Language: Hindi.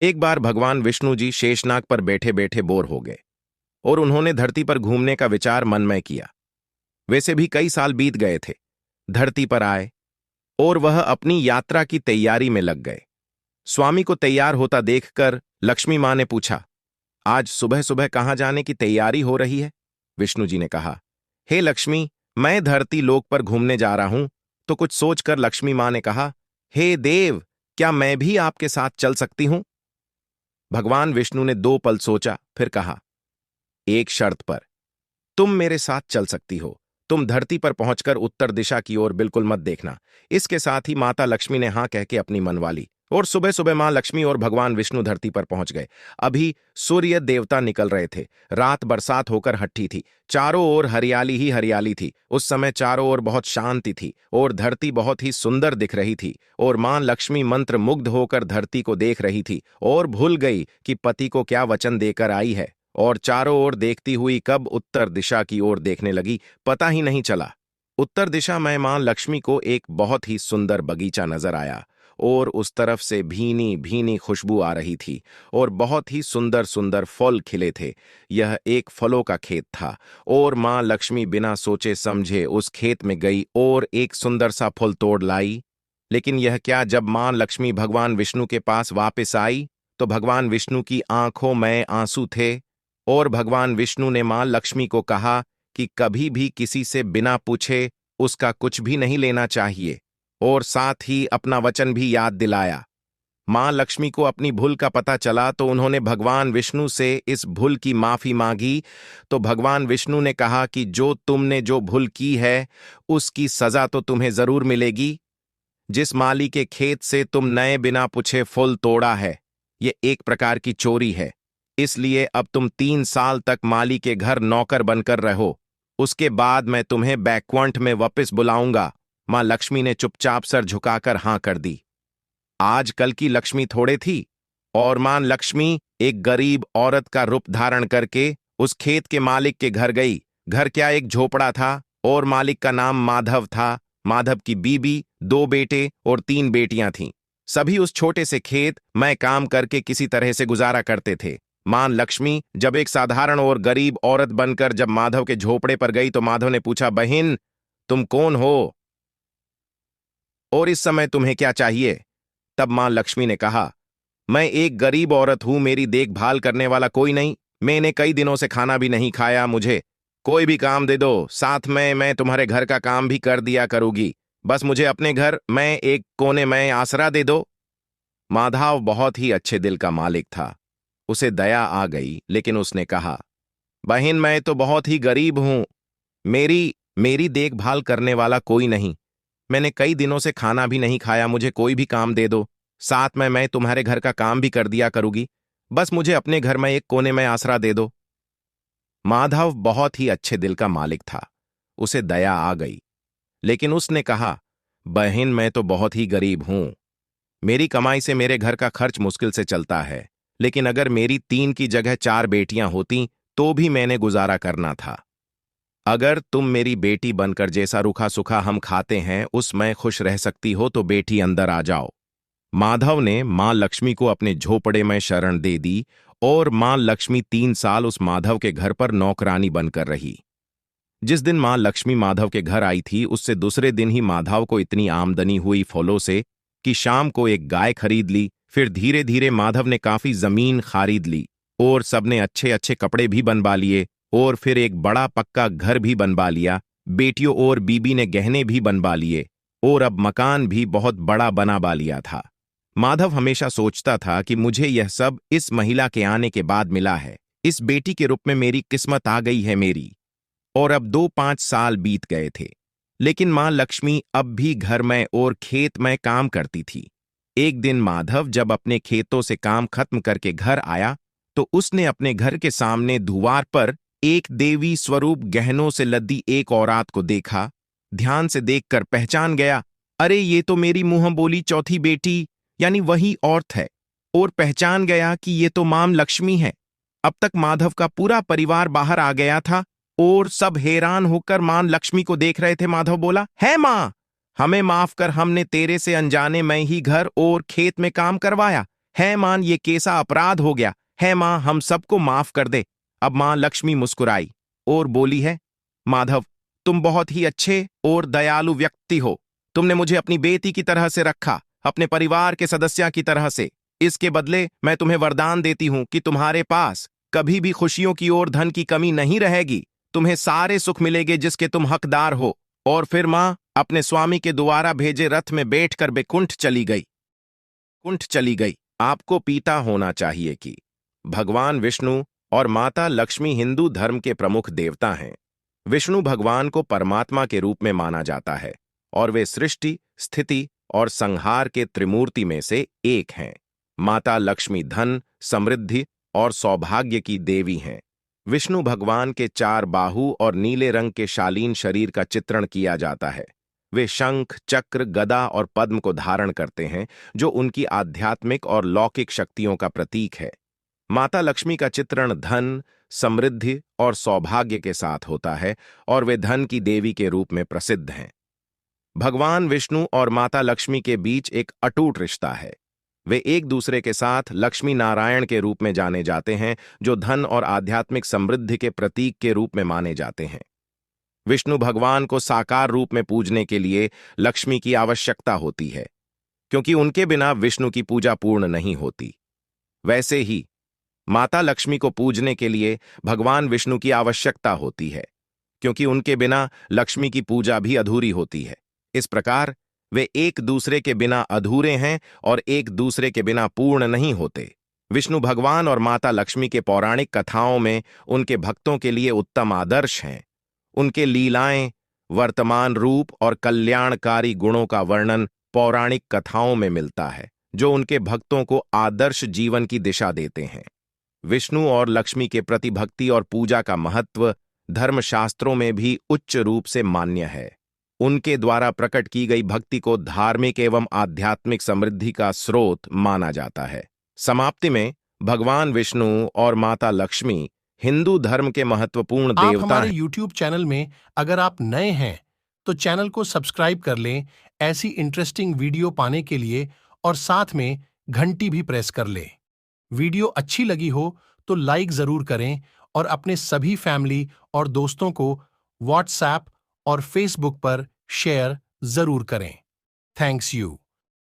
एक बार भगवान विष्णु जी शेषनाग पर बैठे बैठे बोर हो गए और उन्होंने धरती पर घूमने का विचार मन में किया। वैसे भी कई साल बीत गए थे। धरती पर आए और वह अपनी यात्रा की तैयारी में लग गए। स्वामी को तैयार होता देखकर लक्ष्मी मां ने पूछा, आज सुबह सुबह कहां जाने की तैयारी हो रही है? विष्णु जी ने कहा, हे लक्ष्मी, मैं धरती लोक पर घूमने जा रहा हूं। तो कुछ सोचकर लक्ष्मी मां ने कहा, हे देव, क्या मैं भी आपके साथ चल सकती हूं? भगवान विष्णु ने 2 पल सोचा, फिर कहा, एक शर्त पर। तुम मेरे साथ चल सकती हो। तुम धरती पर पहुंचकर उत्तर दिशा की ओर बिल्कुल मत देखना। इसके साथ ही माता लक्ष्मी ने हां कह के अपनी मनवाली और सुबह सुबह मां लक्ष्मी और भगवान विष्णु धरती पर पहुंच गए। अभी सूर्य देवता निकल रहे थे। रात बरसात होकर हट्टी थी। चारों ओर हरियाली ही हरियाली थी। उस समय चारों ओर बहुत शांति थी और धरती बहुत ही सुंदर दिख रही थी और मां लक्ष्मी मंत्र मुग्ध होकर धरती को देख रही थी और भूल गई कि पति को क्या वचन देकर आई है और चारों ओर देखती हुई कब उत्तर दिशा की ओर देखने लगी, पता ही नहीं चला। उत्तर दिशा में मां लक्ष्मी को एक बहुत ही सुंदर बगीचा नजर आया और उस तरफ से भीनी भीनी खुशबू आ रही थी और बहुत ही सुंदर सुंदर फल खिले थे। यह एक फलों का खेत था और मां लक्ष्मी बिना सोचे समझे उस खेत में गई और एक सुंदर सा फल तोड़ लाई। लेकिन यह क्या, जब मां लक्ष्मी भगवान विष्णु के पास वापस आई तो भगवान विष्णु की आंखों में आंसू थे और भगवान विष्णु ने मां लक्ष्मी को कहा कि कभी भी किसी से बिना पूछे उसका कुछ भी नहीं लेना चाहिए और साथ ही अपना वचन भी याद दिलाया। मां लक्ष्मी को अपनी भूल का पता चला तो उन्होंने भगवान विष्णु से इस भूल की माफी मांगी। तो भगवान विष्णु ने कहा कि जो तुमने जो भूल की है उसकी सजा तो तुम्हें जरूर मिलेगी। जिस माली के खेत से तुम नए बिना पूछे फूल तोड़ा है, ये एक प्रकार की चोरी है। इसलिए अब तुम 3 साल तक माली के घर नौकर बनकर रहो। उसके बाद मैं तुम्हें बैकुंठ में वापस बुलाऊंगा। मां लक्ष्मी ने चुपचाप सर झुकाकर हां कर दी। आज कल की लक्ष्मी थोड़े थी और मां लक्ष्मी एक गरीब औरत का रूप धारण करके उस खेत के मालिक के घर गई। घर क्या, एक झोपड़ा था और मालिक का नाम माधव था। माधव की बीबी, 2 बेटे और 3 बेटियां थीं। सभी उस छोटे से खेत में काम करके किसी तरह से गुजारा करते थे। मां लक्ष्मी जब एक साधारण और गरीब औरत बनकर जब माधव के झोपड़े पर गई तो माधव ने पूछा, बहन, तुम कौन हो और इस समय तुम्हें क्या चाहिए? तब मां लक्ष्मी ने कहा, मैं एक गरीब औरत हूं, मेरी देखभाल करने वाला कोई नहीं। मैंने कई दिनों से खाना भी नहीं खाया। मुझे कोई भी काम दे दो, साथ में मैं तुम्हारे घर का काम भी कर दिया करूंगी। बस मुझे अपने घर में एक कोने में आसरा दे दो। माधव बहुत ही अच्छे दिल का मालिक था। उसे दया आ गई, लेकिन उसने कहा, बहन, मैं तो बहुत ही गरीब हूं। मेरी मेरी देखभाल करने वाला कोई नहीं। मैंने कई दिनों से खाना भी नहीं खाया। मुझे कोई भी काम दे दो, साथ में मैं तुम्हारे घर का काम भी कर दिया करूंगी। बस मुझे अपने घर में एक कोने में आसरा दे दो। माधव बहुत ही अच्छे दिल का मालिक था। उसे दया आ गई, लेकिन उसने कहा, बहन, मैं तो बहुत ही गरीब हूं। मेरी कमाई से मेरे घर का खर्च मुश्किल से चलता है। लेकिन अगर मेरी 3 की जगह 4 बेटियां होती तो भी मैंने गुजारा करना था। अगर तुम मेरी बेटी बनकर जैसा रूखा सूखा हम खाते हैं उसमें खुश रह सकती हो तो बेटी अंदर आ जाओ। माधव ने मां लक्ष्मी को अपने झोपड़े में शरण दे दी और मां लक्ष्मी 3 साल उस माधव के घर पर नौकरानी बनकर रही। जिस दिन मां लक्ष्मी माधव के घर आई थी उससे दूसरे दिन ही माधव को इतनी आमदनी हुई फलों से कि शाम को एक गाय खरीद ली। फिर धीरे धीरे माधव ने काफी जमीन खरीद ली और सबने अच्छे अच्छे कपड़े भी बनवा लिए और फिर एक बड़ा पक्का घर भी बनवा लिया। बेटियों और बीबी ने गहने भी बनवा लिए और अब मकान भी बहुत बड़ा बनवा लिया था। माधव हमेशा सोचता था कि मुझे यह सब इस महिला के आने के बाद मिला है। इस बेटी के रूप में मेरी किस्मत आ गई है मेरी। और अब 2-5 साल बीत गए थे, लेकिन मां लक्ष्मी अब भी घर में और खेत में काम करती थी। एक दिन माधव जब अपने खेतों से काम खत्म करके घर आया तो उसने अपने घर के सामने द्वार पर एक देवी स्वरूप गहनों से लदी एक औरत को देखा। ध्यान से देखकर पहचान गया, अरे ये तो मेरी मुंह बोली चौथी बेटी यानी वही औरत है। और पहचान गया कि ये तो मां लक्ष्मी है। अब तक माधव का पूरा परिवार बाहर आ गया था और सब हैरान होकर मां लक्ष्मी को देख रहे थे। माधव बोला, है मां, हमें माफ कर, हमने तेरे से अनजाने में ही घर और खेत में काम करवाया है मां, ये कैसा अपराध हो गया है मां, हम सबको माफ कर दे। अब मां लक्ष्मी मुस्कुराई और बोली है, माधव, तुम बहुत ही अच्छे और दयालु व्यक्ति हो। तुमने मुझे अपनी बेटी की तरह से रखा, अपने परिवार के सदस्य की तरह से। इसके बदले मैं तुम्हें वरदान देती हूं कि तुम्हारे पास कभी भी खुशियों की और धन की कमी नहीं रहेगी। तुम्हें सारे सुख मिलेंगे जिसके तुम हकदार हो। और फिर मां अपने स्वामी के द्वारा भेजे रथ में बैठकर बैकुंठ चली गई। कुंठ चली गई। आपको पीता होना चाहिए कि भगवान विष्णु और माता लक्ष्मी हिंदू धर्म के प्रमुख देवता हैं। विष्णु भगवान को परमात्मा के रूप में माना जाता है और वे सृष्टि, स्थिति और संहार के त्रिमूर्ति में से एक हैं। माता लक्ष्मी धन, समृद्धि और सौभाग्य की देवी हैं। विष्णु भगवान के 4 बाहु और नीले रंग के शालीन शरीर का चित्रण किया जाता है। वे शंख, चक्र, गदा और पद्म को धारण करते हैं, जो उनकी आध्यात्मिक और लौकिक शक्तियों का प्रतीक है। माता लक्ष्मी का चित्रण धन, समृद्धि और सौभाग्य के साथ होता है और वे धन की देवी के रूप में प्रसिद्ध हैं। भगवान विष्णु और माता लक्ष्मी के बीच एक अटूट रिश्ता है। वे एक दूसरे के साथ लक्ष्मी नारायण के रूप में जाने जाते हैं, जो धन और आध्यात्मिक समृद्धि के प्रतीक के रूप में माने जाते हैं। विष्णु भगवान को साकार रूप में पूजने के लिए लक्ष्मी की आवश्यकता होती है, क्योंकि उनके बिना विष्णु की पूजा पूर्ण नहीं होती। वैसे ही माता लक्ष्मी को पूजने के लिए भगवान विष्णु की आवश्यकता होती है, क्योंकि उनके बिना लक्ष्मी की पूजा भी अधूरी होती है। इस प्रकार वे एक दूसरे के बिना अधूरे हैं और एक दूसरे के बिना पूर्ण नहीं होते। विष्णु भगवान और माता लक्ष्मी के पौराणिक कथाओं में उनके भक्तों के लिए उत्तम आदर्श हैं। उनके लीलाएं, वर्तमान रूप और कल्याणकारी गुणों का वर्णन पौराणिक कथाओं में मिलता है, जो उनके भक्तों को आदर्श जीवन की दिशा देते हैं। विष्णु और लक्ष्मी के प्रति भक्ति और पूजा का महत्व धर्मशास्त्रों में भी उच्च रूप से मान्य है। उनके द्वारा प्रकट की गई भक्ति को धार्मिक एवं आध्यात्मिक समृद्धि का स्रोत माना जाता है। समाप्ति में भगवान विष्णु और माता लक्ष्मी हिंदू धर्म के महत्वपूर्ण आप देवता हमारे हैं। YouTube चैनल में अगर आप नए हैं, तो चैनल को सब्सक्राइब कर लें ऐसी इंटरेस्टिंग वीडियो पाने के लिए और साथ में घंटी भी प्रेस कर लें। वीडियो अच्छी लगी हो तो लाइक ज़रूर करें और अपने सभी फैमिली और दोस्तों को व्हाट्सएप और फेसबुक पर शेयर ज़रूर करें। Thanks you.